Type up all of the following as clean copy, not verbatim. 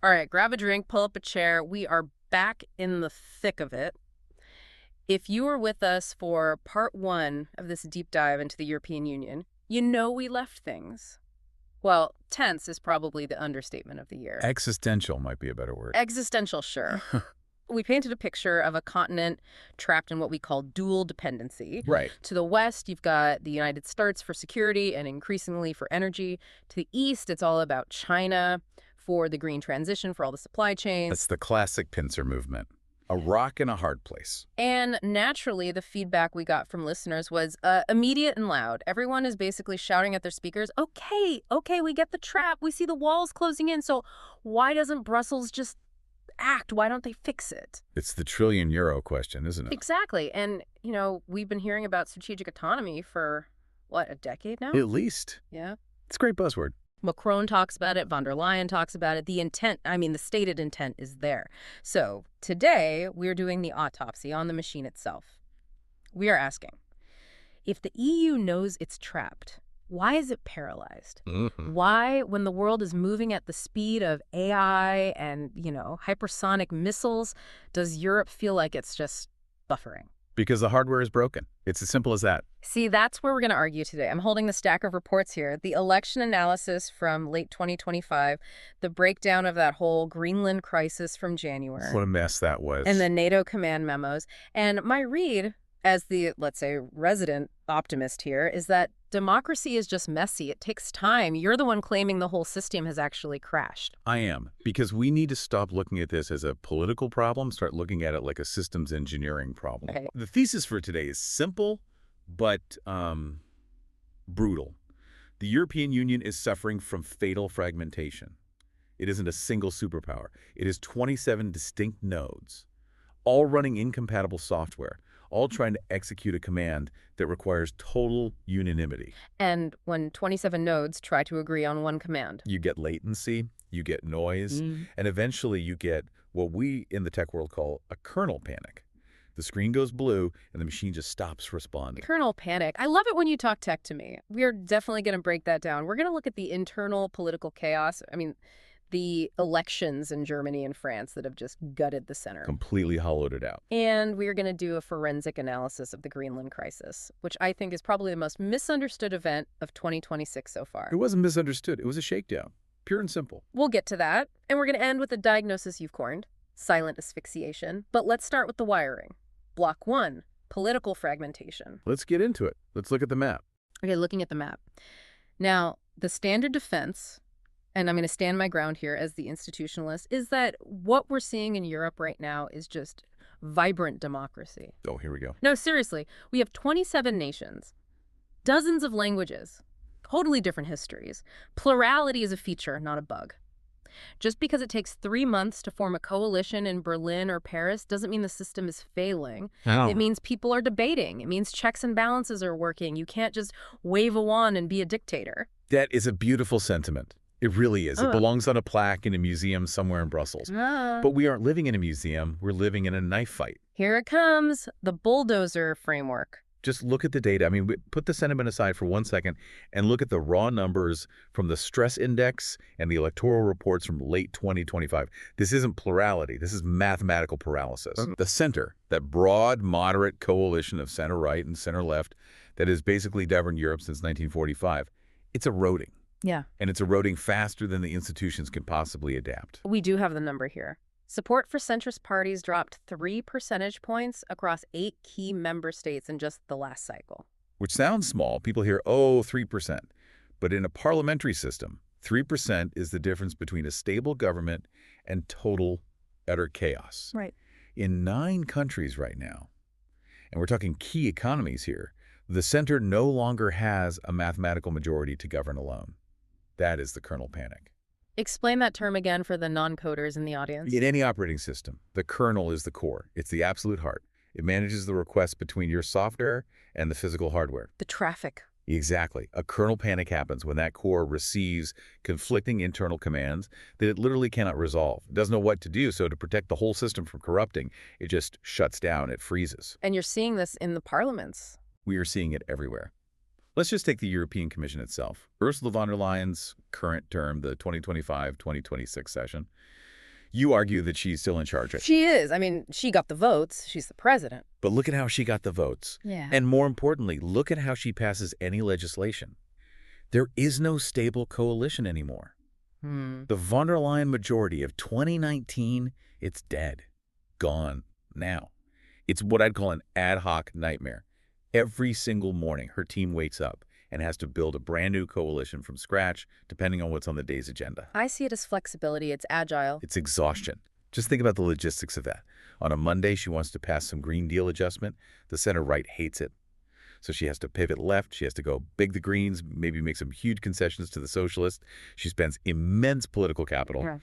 All right, grab a drink, pull up a chair. We are back in the thick of it. If you were with us for part one of this deep dive into the European Union, you know we left things. Well, tense is probably the understatement of the year. Existential might be a better word. Existential, sure. We painted a picture of a continent trapped in what we call dual dependency. Right. To the west, you've got the United States for security and increasingly for energy. To the east, it's all about China for the green transition, for all the supply chains. That's the classic pincer movement. A rock in a hard place. And naturally, the feedback we got from listeners was immediate and loud. Everyone is basically shouting at their speakers, okay, we get the trap. We see the walls closing in. So why doesn't Brussels just act? Why don't they fix it? It's the trillion-euro question, isn't it? Exactly. And, we've been hearing about strategic autonomy for, what, a decade now? At least. Yeah. It's a great buzzword. Macron talks about it. Von der Leyen talks about it. The stated intent is there. So today, we're doing the autopsy on the machine itself. We are asking, if the EU knows it's trapped, why is it paralyzed? Why, when the world is moving at the speed of AI and, hypersonic missiles, does Europe feel like it's just buffering? Because the hardware is broken. It's as simple as that. See, that's where we're going to argue today. I'm holding the stack of reports here. The election analysis from late 2025, the breakdown of that whole Greenland crisis from January. What a mess that was. And the NATO command memos. And my read, as the, let's say, resident optimist here, is that democracy is just messy. It takes time. You're the one claiming the whole system has actually crashed. I am, because we need to stop looking at this as a political problem, start looking at it like a systems engineering problem. Okay. The thesis for today is simple, but brutal. The European Union is suffering from fatal fragmentation. It isn't a single superpower. It is 27 distinct nodes, all running incompatible software, all trying to execute a command that requires total unanimity. And when 27 nodes try to agree on one command, you get latency, you get noise, and eventually you get what we in the tech world call a kernel panic. The screen goes blue and the machine just stops responding. Kernel panic. I love it when you talk tech to me. We're definitely going to break that down. We're going to look at the internal political chaos. The elections in Germany and France that have just gutted the center. Completely hollowed it out. And we are going to do a forensic analysis of the Greenland crisis, which I think is probably the most misunderstood event of 2026 so far. It wasn't misunderstood. It was a shakedown. Pure and simple. We'll get to that. And we're going to end with a diagnosis you've coined, silent asphyxiation. But let's start with the wiring. Block 1, political fragmentation. Let's get into it. Let's look at the map. Okay, looking at the map. Now, the standard defense, and I'm going to stand my ground here as the institutionalist, is that what we're seeing in Europe right now is just vibrant democracy. Oh, here we go. No, seriously. We have 27 nations, dozens of languages, totally different histories. Plurality is a feature, not a bug. Just because it takes 3 months to form a coalition in Berlin or Paris doesn't mean the system is failing. Oh. It means people are debating. It means checks and balances are working. You can't just wave a wand and be a dictator. That is a beautiful sentiment. It really is. It belongs on a plaque in a museum somewhere in Brussels. But we aren't living in a museum. We're living in a knife fight. Here it comes, the bulldozer framework. Just look at the data. Put the sentiment aside for 1 second and look at the raw numbers from the stress index and the electoral reports from late 2025. This isn't plurality. This is mathematical paralysis. The center, that broad, moderate coalition of center-right and center-left that has basically governed Europe since 1945, it's eroding. Yeah. And it's eroding faster than the institutions can possibly adapt. We do have the number here. Support for centrist parties dropped 3 percentage points across 8 key member states in just the last cycle. Which sounds small. People hear, 3%. But in a parliamentary system, 3% is the difference between a stable government and total, utter chaos. Right. In 9 countries right now, and we're talking key economies here, the center no longer has a mathematical majority to govern alone. That is the kernel panic. Explain that term again for the non-coders in the audience. In any operating system, the kernel is the core. It's the absolute heart. It manages the requests between your software and the physical hardware. The traffic. Exactly. A kernel panic happens when that core receives conflicting internal commands that it literally cannot resolve. It doesn't know what to do, so to protect the whole system from corrupting, it just shuts down, it freezes. And you're seeing this in the parliaments. We are seeing it everywhere. Let's just take the European Commission itself. Ursula von der Leyen's current term, the 2025-2026 session, You argue that she's still in charge, right? She is. I mean, she got the votes. She's the president. But look at how she got the votes. Yeah. And more importantly, look at how she passes any legislation. There is no stable coalition anymore. The von der Leyen majority of 2019, it's dead. Gone now. It's what I'd call an ad hoc nightmare. Every single morning, her team wakes up and has to build a brand new coalition from scratch, depending on what's on the day's agenda. I see it as flexibility. It's agile. It's exhaustion. Just think about the logistics of that. On a Monday, she wants to pass some Green Deal adjustment. The center-right hates it. So she has to pivot left. She has to go big the Greens, maybe make some huge concessions to the Socialists. She spends immense political capital. Yeah.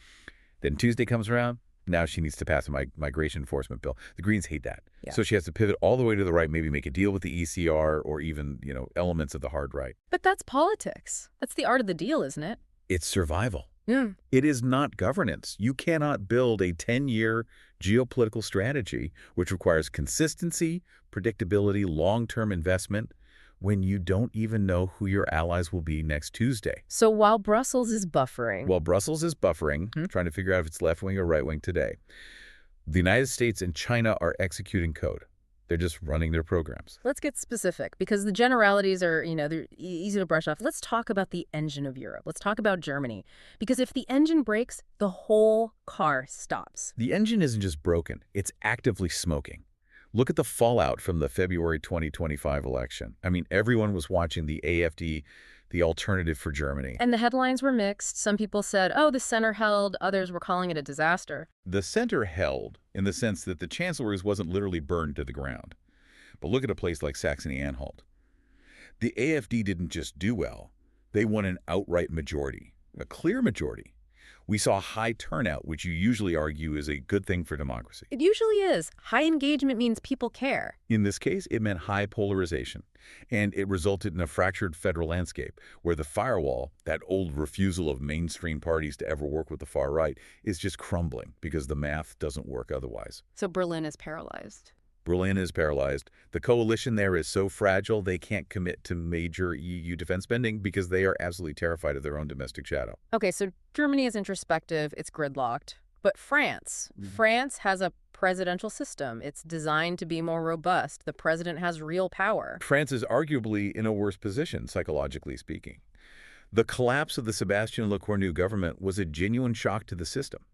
Then Tuesday comes around. Now she needs to pass a migration enforcement bill. The Greens hate that. Yeah. So she has to pivot all the way to the right, maybe make a deal with the ECR or even, elements of the hard right. But that's politics. That's the art of the deal, isn't it? It's survival. Yeah. It is not governance. You cannot build a 10-year geopolitical strategy which requires consistency, predictability, long-term investment when you don't even know who your allies will be next Tuesday. So while Brussels is buffering... While Brussels is buffering, trying to figure out if it's left-wing or right-wing today, the United States and China are executing code. They're just running their programs. Let's get specific, because the generalities are, they're easy to brush off. Let's talk about the engine of Europe. Let's talk about Germany. Because if the engine breaks, the whole car stops. The engine isn't just broken, it's actively smoking. Look at the fallout from the February 2025 election. I mean, everyone was watching the AfD, the alternative for Germany. And the headlines were mixed. Some people said, oh, the center held. Others were calling it a disaster. The center held in the sense that the chancelleries wasn't literally burned to the ground. But look at a place like Saxony-Anhalt. The AfD didn't just do well. They won an outright majority, a clear majority. We saw high turnout, which you usually argue is a good thing for democracy. It usually is. High engagement means people care. In this case, it meant high polarization, and it resulted in a fractured federal landscape where the firewall, that old refusal of mainstream parties to ever work with the far right, is just crumbling because the math doesn't work otherwise. So Berlin is paralyzed. Berlin is paralyzed. The coalition there is so fragile they can't commit to major EU defense spending because they are absolutely terrified of their own domestic shadow. Okay, so Germany is introspective. It's gridlocked. But France has a presidential system. It's designed to be more robust. The president has real power. France is arguably in a worse position, psychologically speaking. The collapse of the Sebastian Lecornu government was a genuine shock to the system.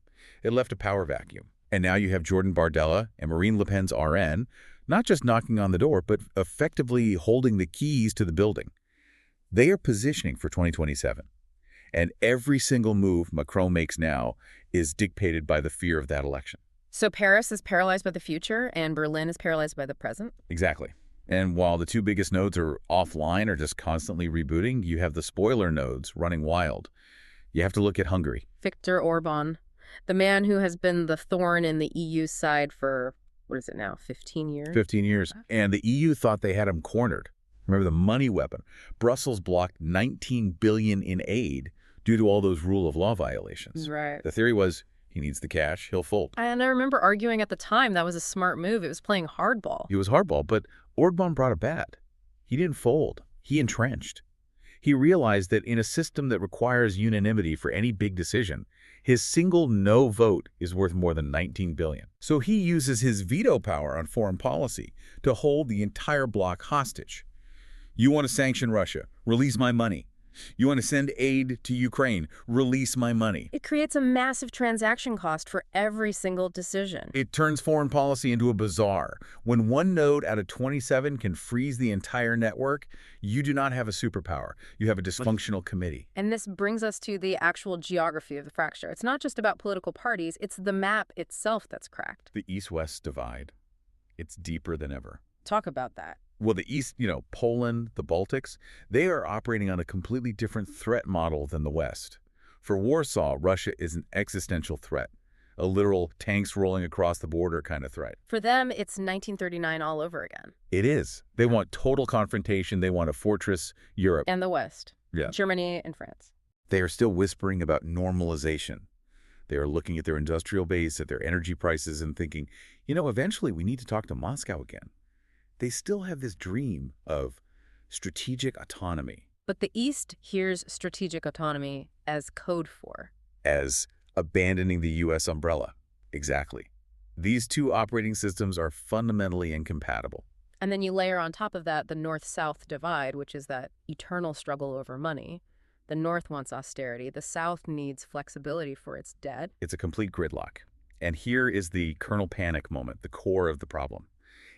It left a power vacuum. And now you have Jordan Bardella and Marine Le Pen's RN, not just knocking on the door, but effectively holding the keys to the building. They are positioning for 2027. And every single move Macron makes now is dictated by the fear of that election. So Paris is paralyzed by the future and Berlin is paralyzed by the present? Exactly. And while the two biggest nodes are offline or just constantly rebooting, you have the spoiler nodes running wild. You have to look at Hungary. Viktor Orbán. The man who has been the thorn in the EU side for, what is it now, 15 years? 15 years. And the EU thought they had him cornered. Remember the money weapon. Brussels blocked $19 billion in aid due to all those rule of law violations. Right. The theory was he needs the cash, he'll fold. And I remember arguing at the time that was a smart move. It was playing hardball. It was hardball, but Orbán brought it back. He didn't fold. He entrenched. He realized that in a system that requires unanimity for any big decision, his single no vote is worth more than $19 billion. So he uses his veto power on foreign policy to hold the entire bloc hostage. You want to sanction Russia? Release my money. You want to send aid to Ukraine? Release my money. It creates a massive transaction cost for every single decision. It turns foreign policy into a bazaar. When one node out of 27 can freeze the entire network, you do not have a superpower. You have a dysfunctional committee. And this brings us to the actual geography of the fracture. It's not just about political parties, it's the map itself that's cracked. The East-West divide, it's deeper than ever. Talk about that. Well, the East, Poland, the Baltics, they are operating on a completely different threat model than the West. For Warsaw, Russia is an existential threat, a literal tanks rolling across the border kind of threat. For them, it's 1939 all over again. It is. They want total confrontation. They want a fortress Europe. And the West. Yeah. Germany and France. They are still whispering about normalization. They are looking at their industrial base, at their energy prices, and thinking, eventually we need to talk to Moscow again. They still have this dream of strategic autonomy. But the East hears strategic autonomy as code for. As abandoning the U.S. umbrella. Exactly. These two operating systems are fundamentally incompatible. And then you layer on top of that the North-South divide, which is that eternal struggle over money. The North wants austerity. The South needs flexibility for its debt. It's a complete gridlock. And here is the kernel panic moment, the core of the problem.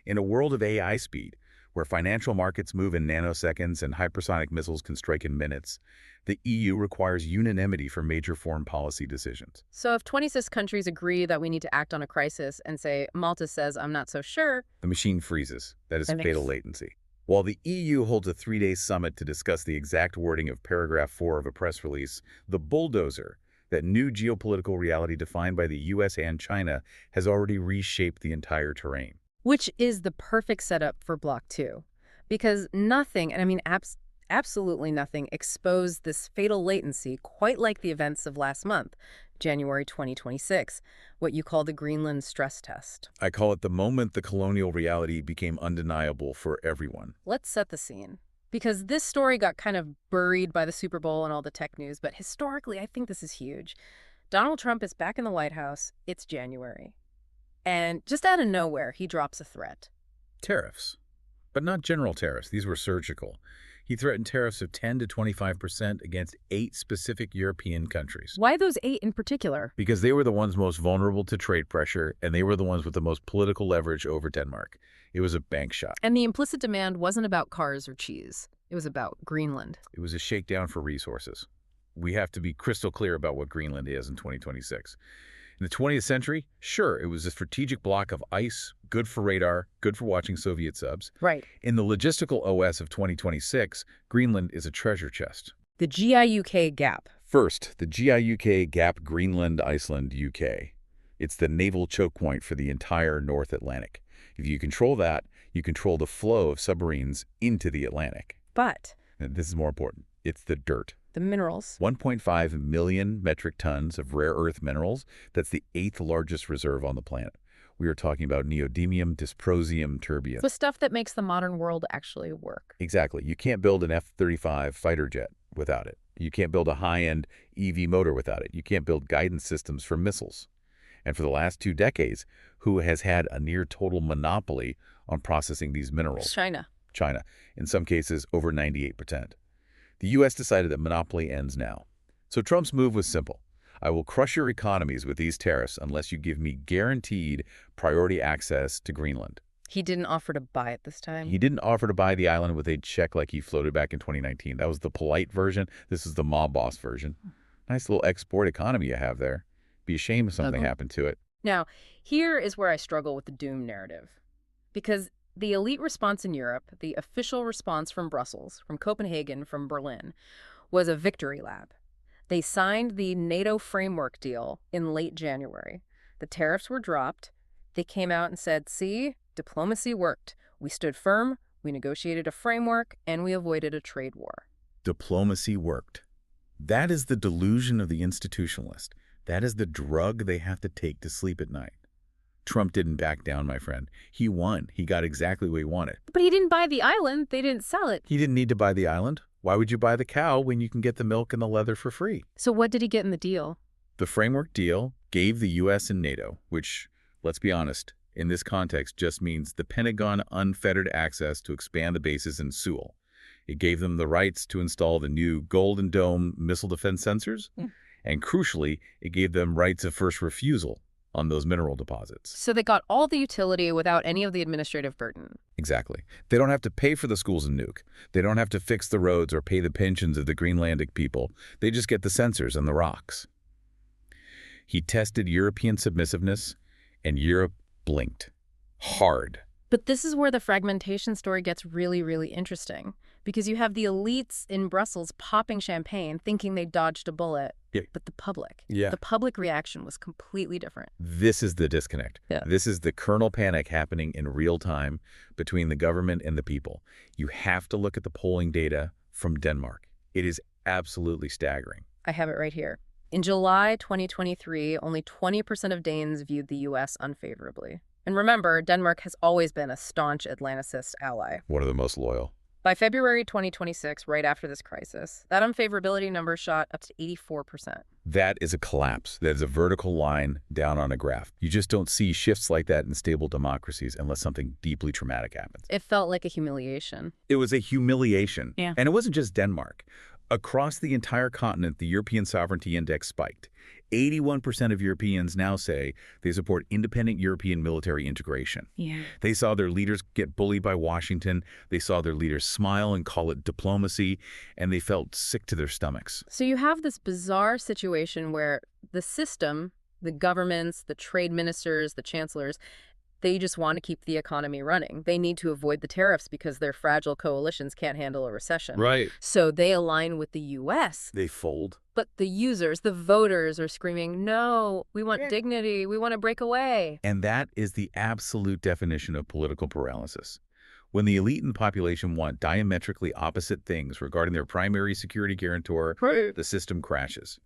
In a world of AI speed, where financial markets move in nanoseconds and hypersonic missiles can strike in minutes, the EU requires unanimity for major foreign policy decisions. So if 26 countries agree that we need to act on a crisis and say Malta says, I'm not so sure, The machine freezes. That is That fatal makes- latency. While the EU holds a 3-day summit to discuss the exact wording of paragraph 4 of a press release, the bulldozer, that new geopolitical reality defined by the US and China, has already reshaped the entire terrain. which is the perfect setup for Block 2. Because nothing, and I mean absolutely nothing, exposed this fatal latency quite like the events of last month, January 2026, what you call the Greenland stress test. I call it the moment the colonial reality became undeniable for everyone. Let's set the scene. Because this story got kind of buried by the Super Bowl and all the tech news, but historically, I think this is huge. Donald Trump is back in the White House. It's January. And just out of nowhere, he drops a threat. Tariffs. But not general tariffs. These were surgical. He threatened tariffs of 10 to 25% against 8 specific European countries. Why those 8 in particular? Because they were the ones most vulnerable to trade pressure, and they were the ones with the most political leverage over Denmark. It was a bank shot. And the implicit demand wasn't about cars or cheese. It was about Greenland. It was a shakedown for resources. We have to be crystal clear about what Greenland is in 2026. In the 20th century, sure, it was a strategic block of ice, good for radar, good for watching Soviet subs. Right. In the logistical OS of 2026, Greenland is a treasure chest. The GIUK gap. First, the GIUK gap Greenland, Iceland, UK. It's the naval choke point for the entire North Atlantic. If you control that, you control the flow of submarines into the Atlantic. But And this is more important. It's the dirt. the minerals. 1.5 million metric tons of rare earth minerals. That's the 8th largest reserve on the planet. We are talking about neodymium, dysprosium, terbium. The stuff that makes the modern world actually work. Exactly. You can't build an F-35 fighter jet without it. You can't build a high-end EV motor without it. You can't build guidance systems for missiles. And for the last 2 decades, who has had a near total monopoly on processing these minerals? China. China. In some cases, over 98%. The U.S. decided that monopoly ends now. So Trump's move was simple. I will crush your economies with these tariffs unless you give me guaranteed priority access to Greenland. He didn't offer to buy it this time. He didn't offer to buy the island with a check like he floated back in 2019. That was the polite version. This is the mob boss version. Nice little export economy you have there. Be a shame if something happened to it. Now, here is where I struggle with the doom narrative. Because the elite response in Europe, the official response from Brussels, from Copenhagen, from Berlin, was a victory lap. They signed the NATO framework deal in late January. The tariffs were dropped. They came out and said, see, diplomacy worked. We stood firm, we negotiated a framework, and we avoided a trade war. Diplomacy worked. That is the delusion of the institutionalist. That is the drug they have to take to sleep at night. Trump didn't back down, my friend. He won. He got exactly what he wanted. But he didn't buy the island. They didn't sell it. He didn't need to buy the island. Why would you buy the cow when you can get the milk and the leather for free? So what did he get in the deal? The framework deal gave the U.S. and NATO, which, let's be honest, in this context just means the Pentagon unfettered access to expand the bases in Sewell. It gave them the rights to install the new Golden Dome missile defense sensors, and crucially, it gave them rights of first refusal on those mineral deposits. So they got all the utility without any of the administrative burden. Exactly. They don't have to pay for the schools in Nuuk. They don't have to fix the roads or pay the pensions of the Greenlandic people. They just get the sensors and the rocks. He tested European submissiveness, and Europe blinked. Hard. But this is where the fragmentation story gets really, really interesting. Because you have the elites in Brussels popping champagne, thinking they dodged a bullet. Yeah. But the public. Yeah. The public reaction was completely different. This is the disconnect. Yeah. This is the kernel panic happening in real time between the government and the people. You have to look at the polling data from Denmark. It is absolutely staggering. I have it right here. In July 2023, only 20% of Danes viewed the U.S. unfavorably. And remember, Denmark has always been a staunch Atlanticist ally. One of the most loyal. By February 2026, right after this crisis, that unfavorability number shot up to 84%. That is a collapse. That is a vertical line down on a graph. You just don't see shifts like that in stable democracies unless something deeply traumatic happens. It felt like a humiliation. It was a humiliation. Yeah. And it wasn't just Denmark. Across the entire continent, the European Sovereignty Index spiked. 81% of Europeans now say they support independent European military integration. Yeah. They saw their leaders get bullied by Washington. They saw their leaders smile and call it diplomacy, and they felt sick to their stomachs. So you have this bizarre situation where the system, the governments, the trade ministers, the chancellors, they just want to keep the economy running. They need to avoid the tariffs because their fragile coalitions can't handle a recession. Right. So they align with the U.S. They fold. But the users, the voters, are screaming, no, we want dignity, we want to break away. And that is the absolute definition of political paralysis. When the elite and population want diametrically opposite things regarding their primary security guarantor, the system crashes.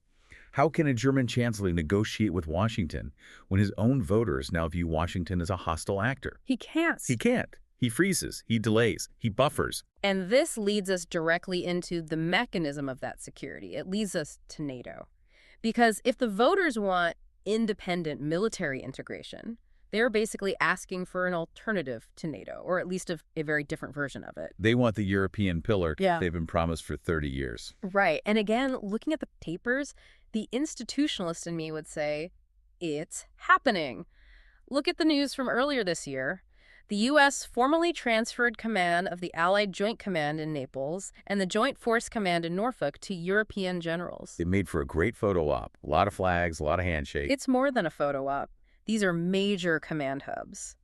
How can a German chancellor negotiate with Washington when his own voters now view Washington as a hostile actor? He can't. He can't. He freezes. He delays. He buffers. And this leads us directly into the mechanism of that security. It leads us to NATO. Because if the voters want independent military integration, they're basically asking for an alternative to NATO, or at least a very different version of it. They want the European pillar Yeah. they've been promised for 30 years. Right. And again, looking at the papers, the institutionalist in me would say, it's happening. Look at the news from earlier this year. The U.S. formally transferred command of the Allied Joint Command in Naples and the Joint Force Command in Norfolk to European generals. It made for a great photo op. A lot of flags, a lot of handshakes. It's more than a photo op. These are major command hubs.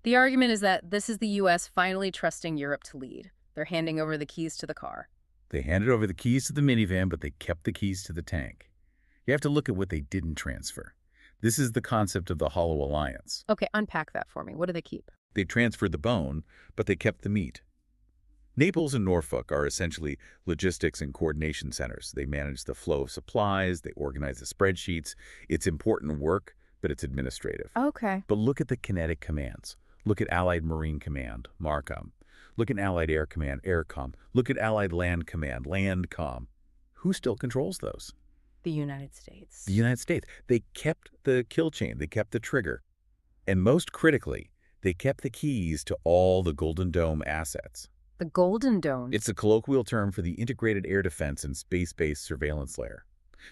The argument is that this is the U.S. finally trusting Europe to lead. They're handing over the keys to the car. They handed over the keys to the minivan, but they kept the keys to the tank. You have to look at what they didn't transfer. This is the concept of the hollow alliance. Okay, unpack that for me. What do they keep? They transferred the bone, but they kept the meat. Naples and Norfolk are essentially logistics and coordination centers. They manage the flow of supplies, they organize the spreadsheets. It's important work, but it's administrative. Okay. But look at the kinetic commands. Look at Allied Marine Command, MARCOM. Look at Allied Air Command, AIRCOM. Look at Allied Land Command, LANDCOM. Who still controls those? The United States. The United States. They kept the kill chain. They kept the trigger. And most critically, they kept the keys to all the Golden Dome assets. The Golden Dome. It's a colloquial term for the integrated air defense and space-based surveillance layer.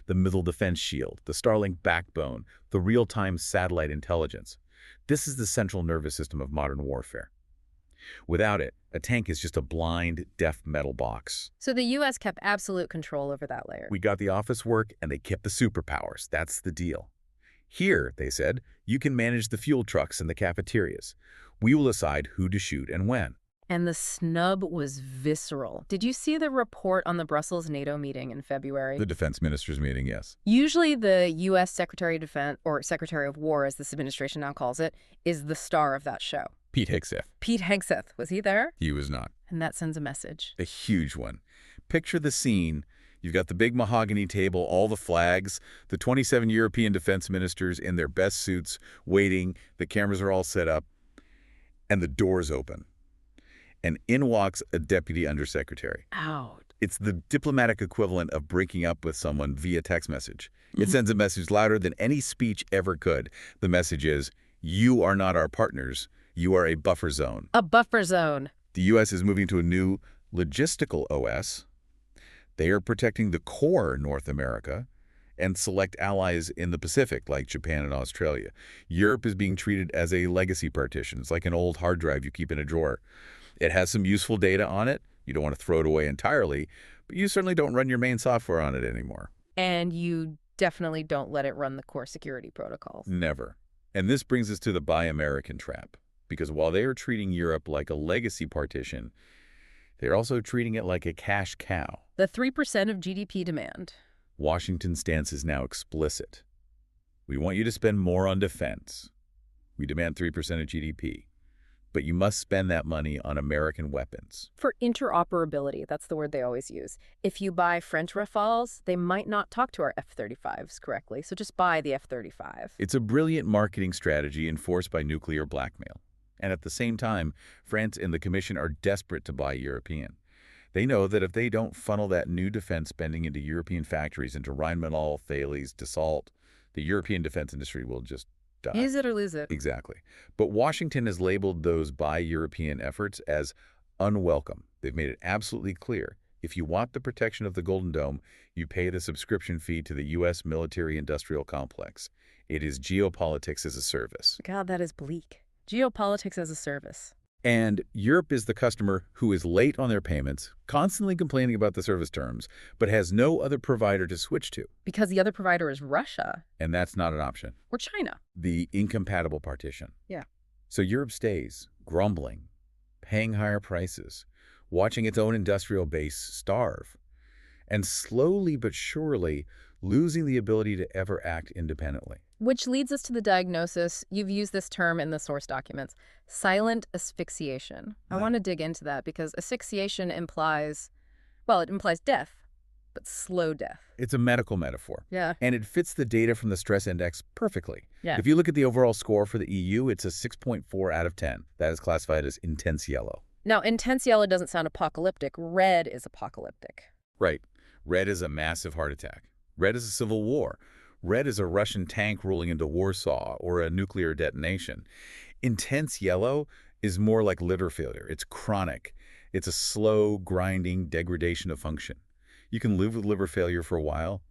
The Missile Defense Shield, the Starlink backbone, the real-time satellite intelligence. This is the central nervous system of modern warfare. Without it, a tank is just a blind, deaf metal box. So the U.S. kept absolute control over that layer. We got the office work, and they kept the superpowers. That's the deal. Here, they said, you can manage the fuel trucks and the cafeterias. We will decide who to shoot and when. And the snub was visceral. Did you see the report on the Brussels NATO meeting in February? The defense ministers meeting, yes. Usually the U.S. Secretary of Defense, or Secretary of War, as this administration now calls it, is the star of that show. Pete Hegseth. Pete Hegseth. Was he there? He was not. And that sends a message. A huge one. Picture the scene. You've got the big mahogany table, all the flags, the 27 European defense ministers in their best suits waiting. The cameras are all set up, and the doors open. And in walks a deputy undersecretary. Ouch. It's the diplomatic equivalent of breaking up with someone via text message. It sends a message louder than any speech ever could. The message is, you are not our partners. You are a buffer zone. A buffer zone. The U.S. is moving to a new logistical OS. They are protecting the core North America and select allies in the Pacific, like Japan and Australia. Europe is being treated as a legacy partition. It's like an old hard drive you keep in a drawer. It has some useful data on it. You don't want to throw it away entirely, but you certainly don't run your main software on it anymore. And you definitely don't let it run the core security protocols. Never. And this brings us to the Buy American trap. Because while they are treating Europe like a legacy partition, they're also treating it like a cash cow. The 3% of GDP demand. Washington's stance is now explicit. We want you to spend more on defense. We demand 3% of GDP. But you must spend that money on American weapons. For interoperability, that's the word they always use. If you buy French Rafales, they might not talk to our F-35s correctly, so just buy the F-35. It's a brilliant marketing strategy enforced by nuclear blackmail. And at the same time, France and the Commission are desperate to buy European. They know that if they don't funnel that new defense spending into European factories, into Rheinmetall, Thales, Dassault, the European defense industry will just die. Use it or lose it. Exactly. But Washington has labeled those buy European efforts as unwelcome. They've made it absolutely clear. If you want the protection of the Golden Dome, you pay the subscription fee to the U.S. military-industrial complex. It is geopolitics as a service. God, that is bleak. Geopolitics as a service. And Europe is the customer who is late on their payments, constantly complaining about the service terms, but has no other provider to switch to. Because the other provider is Russia. And that's not an option. Or China. The incompatible partition. Yeah. So Europe stays, grumbling, paying higher prices, watching its own industrial base starve, and slowly but surely losing the ability to ever act independently. Which leads us to the diagnosis. You've used this term in the source documents, silent asphyxiation. I want to dig into that because asphyxiation implies, well, it implies death, but slow death. It's a medical metaphor. Yeah. And it fits the data from the stress index perfectly. Yeah. If you look at the overall score for the EU, it's a 6.4 out of 10. That is classified as intense yellow. Now, intense yellow doesn't sound apocalyptic. Red is apocalyptic. Right. Red is a massive heart attack. Red is a civil war. Red is a Russian tank rolling into Warsaw or a nuclear detonation. Intense yellow is more like liver failure. It's chronic. It's a slow, grinding degradation of function. You can live with liver failure for a while,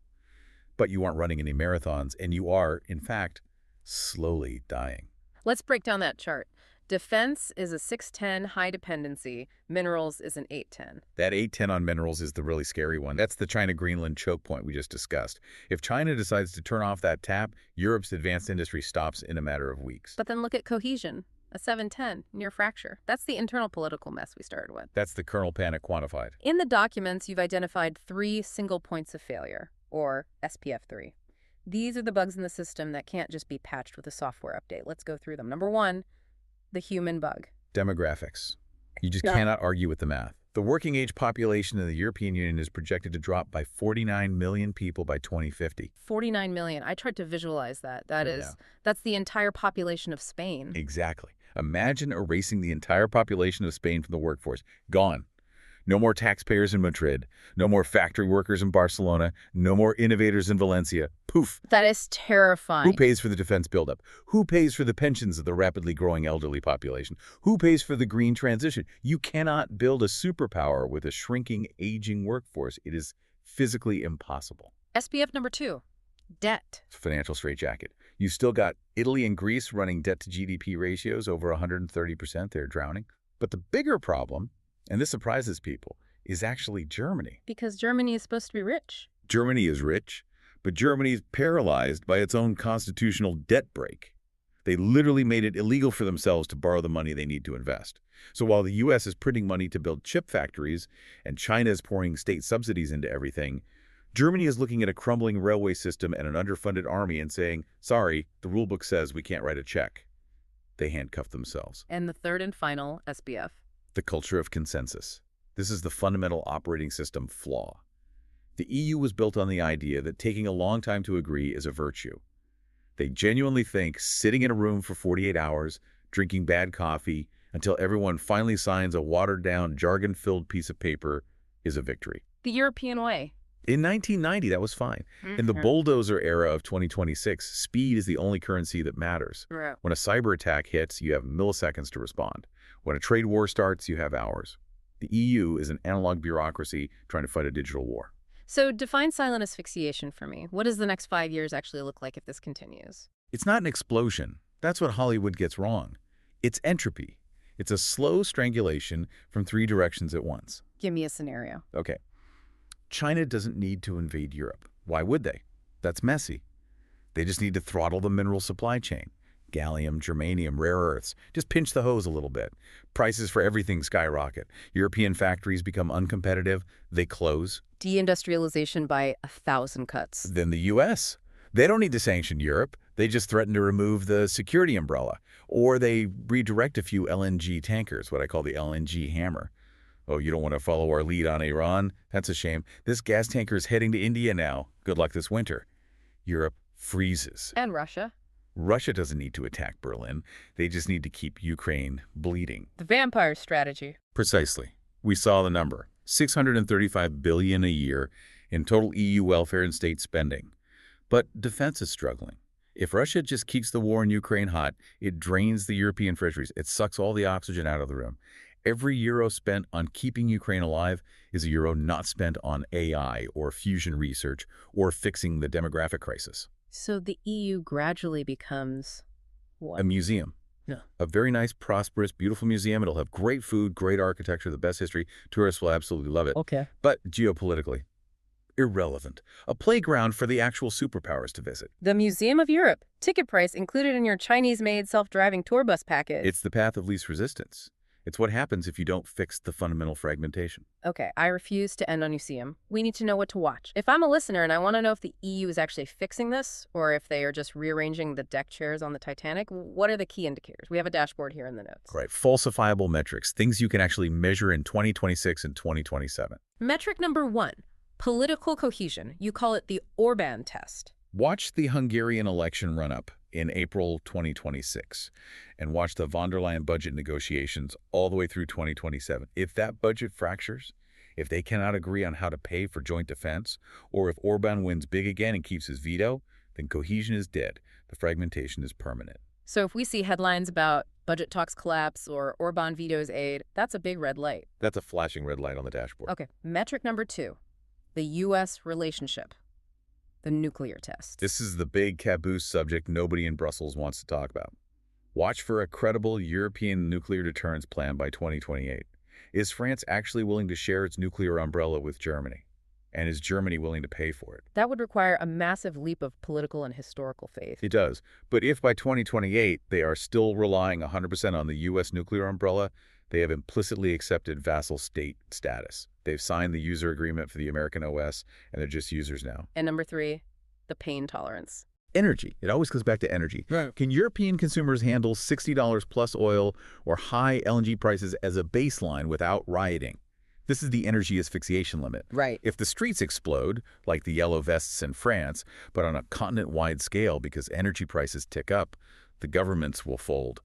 but you aren't running any marathons, and you are, in fact, slowly dying. Let's break down that chart. Defense is a 610 high dependency. Minerals is an 810. That 810 on minerals is the really scary one. That's the China-Greenland choke point we just discussed. If China decides to turn off that tap, Europe's advanced industry stops in a matter of weeks. But then look at cohesion, a 710, near fracture. That's the internal political mess we started with. That's the kernel panic quantified. In the documents, you've identified 3 single points of failure, or SPF3. These are the bugs in the system that can't just be patched with a software update. Let's go through them. Number 1, the human bug. Demographics. You just cannot argue with the math. The working age population in the European Union is projected to drop by 49 million people by 2050. 49 million. I tried to visualize that. That's the entire population of Spain. Exactly. Imagine erasing the entire population of Spain from the workforce. Gone. No more taxpayers in Madrid. No more factory workers in Barcelona. No more innovators in Valencia. Poof. That is terrifying. Who pays for the defense buildup? Who pays for the pensions of the rapidly growing elderly population? Who pays for the green transition? You cannot build a superpower with a shrinking, aging workforce. It is physically impossible. SPF number 2, debt. Financial straitjacket. You still got Italy and Greece running debt to GDP ratios over 130%. They're drowning. But the bigger problem, and this surprises people, is actually Germany. Because Germany is supposed to be rich. Germany is rich, but Germany is paralyzed by its own constitutional debt break. They literally made it illegal for themselves to borrow the money they need to invest. So while the U.S. is printing money to build chip factories and China is pouring state subsidies into everything, Germany is looking at a crumbling railway system and an underfunded army and saying, sorry, the rulebook says we can't write a check. They handcuff themselves. And the third and final SPF. The culture of consensus. This is the fundamental operating system flaw. The EU was built on the idea that taking a long time to agree is a virtue. They genuinely think sitting in a room for 48 hours, drinking bad coffee, until everyone finally signs a watered-down, jargon-filled piece of paper is a victory. The European way. In 1990, that was fine. In the bulldozer era of 2026, speed is the only currency that matters. Right. When a cyber attack hits, you have milliseconds to respond. When a trade war starts, you have hours. The EU is an analog bureaucracy trying to fight a digital war. So define silent asphyxiation for me. What does the next 5 years actually look like if this continues? It's not an explosion. That's what Hollywood gets wrong. It's entropy. It's a slow strangulation from 3 directions at once. Give me a scenario. Okay. China doesn't need to invade Europe. Why would they? That's messy. They just need to throttle the mineral supply chain. Gallium, germanium, rare earths. Just pinch the hose a little bit. Prices for everything skyrocket. European factories become uncompetitive. They close. Deindustrialization by 1,000 cuts. Then the U.S. They don't need to sanction Europe. They just threaten to remove the security umbrella. Or they redirect a few LNG tankers, what I call the LNG hammer. Oh, you don't want to follow our lead on Iran? That's a shame. This gas tanker is heading to India now. Good luck this winter. Europe freezes. And Russia. Russia doesn't need to attack Berlin. They just need to keep Ukraine bleeding. The vampire strategy. Precisely. We saw the number. $635 billion a year in total EU welfare and state spending. But defense is struggling. If Russia just keeps the war in Ukraine hot, it drains the European treasuries. It sucks all the oxygen out of the room. Every euro spent on keeping Ukraine alive is a euro not spent on AI or fusion research or fixing the demographic crisis. So the EU gradually becomes what? A museum. Yeah. A very nice, prosperous, beautiful museum. It'll have great food, great architecture, the best history. Tourists will absolutely love it. Okay. But geopolitically, irrelevant. A playground for the actual superpowers to visit. The Museum of Europe. Ticket price included in your Chinese-made self-driving tour bus package. It's the path of least resistance. It's what happens if you don't fix the fundamental fragmentation. Okay, I refuse to end on museum. We need to know what to watch. If I'm a listener and I want to know if the EU is actually fixing this, or if they are just rearranging the deck chairs on the Titanic, what are the key indicators? We have a dashboard here in the notes. Right, falsifiable metrics, things you can actually measure in 2026 and 2027. Metric number 1, political cohesion. You call it the Orbán test. Watch the Hungarian election run-up in April 2026 and watch the von der Leyen budget negotiations all the way through 2027. If that budget fractures, if they cannot agree on how to pay for joint defense, or if Orbán wins big again and keeps his veto, then cohesion is dead. The fragmentation is permanent. So if we see headlines about budget talks collapse or Orbán vetoes aid, that's a big red light. That's a flashing red light on the dashboard. Okay, metric number 2, the U.S. relationship. The nuclear test. This is the big caboose subject nobody in Brussels wants to talk about. Watch for a credible European nuclear deterrence plan by 2028. Is France actually willing to share its nuclear umbrella with Germany? And is Germany willing to pay for it? That would require a massive leap of political and historical faith. It does. But if by 2028 they are still relying 100% on the U.S. nuclear umbrella, they have implicitly accepted vassal state status. They've signed the user agreement for the American OS, and they're just users now. And number 3, the pain tolerance. Energy. It always comes back to energy. Right. Can European consumers handle $60 plus oil or high LNG prices as a baseline without rioting? This is the energy asphyxiation limit. Right. If the streets explode, like the yellow vests in France, but on a continent-wide scale because energy prices tick up, the governments will fold.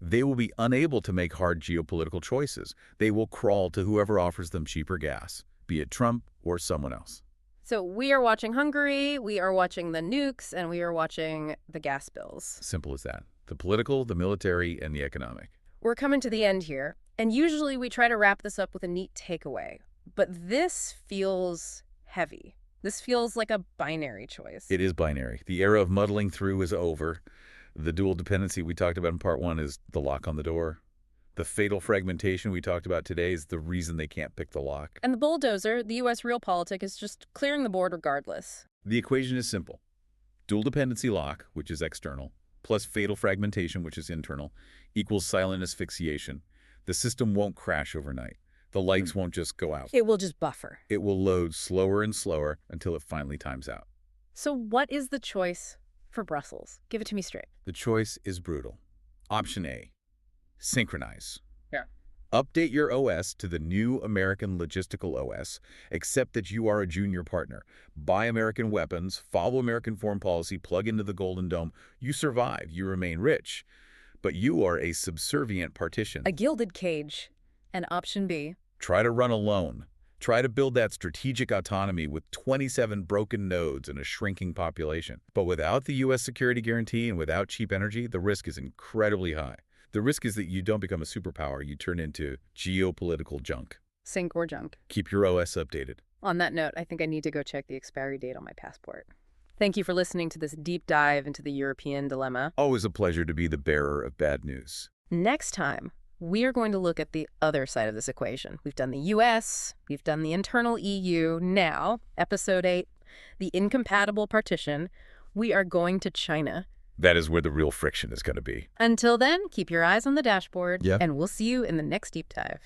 They will be unable to make hard geopolitical choices. They will crawl to whoever offers them cheaper gas, be it Trump or someone else. So we are watching Hungary, we are watching the nukes, and we are watching the gas bills. Simple as that. The political, the military, and the economic. We're coming to the end here, and usually we try to wrap this up with a neat takeaway. But this feels heavy. This feels like a binary choice. It is binary. The era of muddling through is over. The dual dependency we talked about in part 1 is the lock on the door. The fatal fragmentation we talked about today is the reason they can't pick the lock. And the bulldozer, the U.S. REALPOLITIK, is just clearing the board regardless. The equation is simple. Dual dependency lock, which is external, plus fatal fragmentation, which is internal, equals silent asphyxiation. The system won't crash overnight. The lights won't just go out. It will just buffer. It will load slower and slower until it finally times out. So what is the choice for Brussels? Give it to me straight. The choice is brutal. Option A, synchronize. Yeah. Update your OS to the new American logistical OS, except that you are a junior partner. Buy American weapons, follow American foreign policy, plug into the Golden Dome. You survive, you remain rich. But you are a subservient partition. A gilded cage. And option B. Try to run alone. Try to build that strategic autonomy with 27 broken nodes and a shrinking population. But without the U.S. security guarantee and without cheap energy, the risk is incredibly high. The risk is that you don't become a superpower, you turn into geopolitical junk. Sink or junk. Keep your OS updated. On that note, I think I need to go check the expiry date on my passport. Thank you for listening to this deep dive into the European dilemma. Always a pleasure to be the bearer of bad news. Next time, we are going to look at the other side of this equation. We've done the U.S., we've done the internal EU. Now, Episode 8, the incompatible partition, we are going to China. That is where the real friction is going to be. Until then, keep your eyes on the dashboard, Yeah. and we'll see you in the next deep dive.